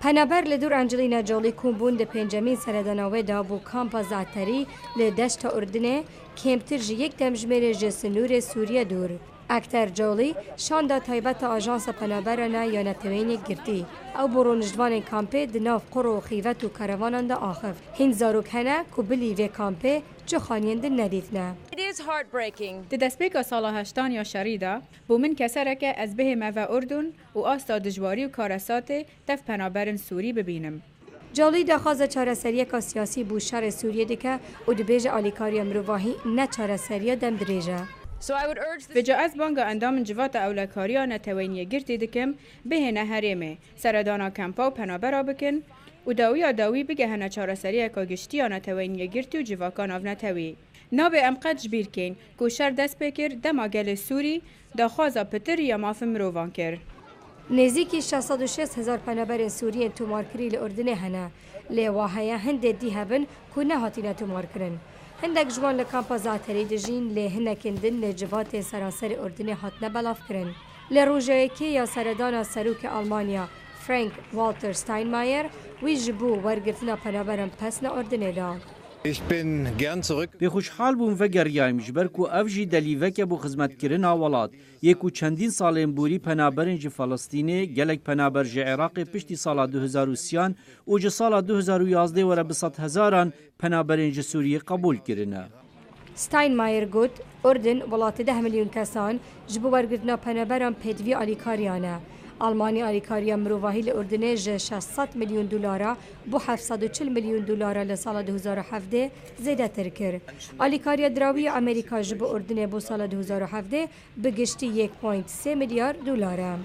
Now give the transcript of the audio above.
پنابر لدور انجلینا جولی کومبون ده پنجمین سرداناوه دا بو کامپا زعتری لدشت اردنه کمتر جی یک دمجمیر جسنور سوریه دور. اکتر جولی شاندا تایبت آژانس پنابرانه یا نتوینی گرتی او برونجدوان کامپه دناف قرو خیوت و کاروانان دا آخف هین زاروک هنه کبلی و کامپه چه خانیند ندیدنه. د دەستپێکە ساڵە هەشتان یا شەریدا بۆ من کەسەرەکە ئەس بهێمەڤە ئوردون و ئاستا دژواری و کارەساتێ تەف پەنابەرن سووری ببینم. جالی داخواز چارەسەریەکە سیاسی بوو شەڕ سووریە دکە و دبێژە ئالیکاریە مرۆڤاهی نە چارەسەریە دەم درێژە. بجا از بانگا اندام جوات اولکاریا نتوینیه گرتی دکم بهنه هریمه سردانا کمپا و پنابرا بکن و داوی بگه هنه چارەسەریە که گشتی نتوینیه گرتی و جواکان آف نتوی. نابه امقد جبیر کن که شر دست بکر دما گل سوری داخوازا پتر یا ماف مروان کر. نزدیکی 660,000 پنابر سوریه تومارکری لأردنه هنه لواهیا هنده دی هبن که نهاتینه تومار کرن. هندک جوان لکامپا زعتری دجین لی هنکندن لجوات سراسر اردنه هاتنه بلاف کرن. لروژه که یا سردان سروک آلمانیا فرانک والتر ستاینمایر وی جبو ورگرتنا پنابرم پسنا اردنه دا. به خوشحال بوم و گریایم جبر کو افجی دلیوکه بو خدمتکرنا ولات یکو چندین سالین بوری پنابرن ج فلسطینی گلک پنابر ج عراق پشتی سال 2030 و ج سال 2011 ور به 100,000 پنابرن ج سوریه قبول کرنه. ستاینمایر گوت اردن ولات 10 میلیون کسان جبو ورگرتنا پنابرم پدوی آلیکاریانه. آلمانی آلیکاریا مروواهی لأردنه جه 600 میلیون دلاره بو 740 میلیون دلاره لسال 2017 زیده تر کرد. آلیکاریا دراوی امریکا جبو اردنه بو سال 2017 بگشتی 1.3 میلیارد دلاره.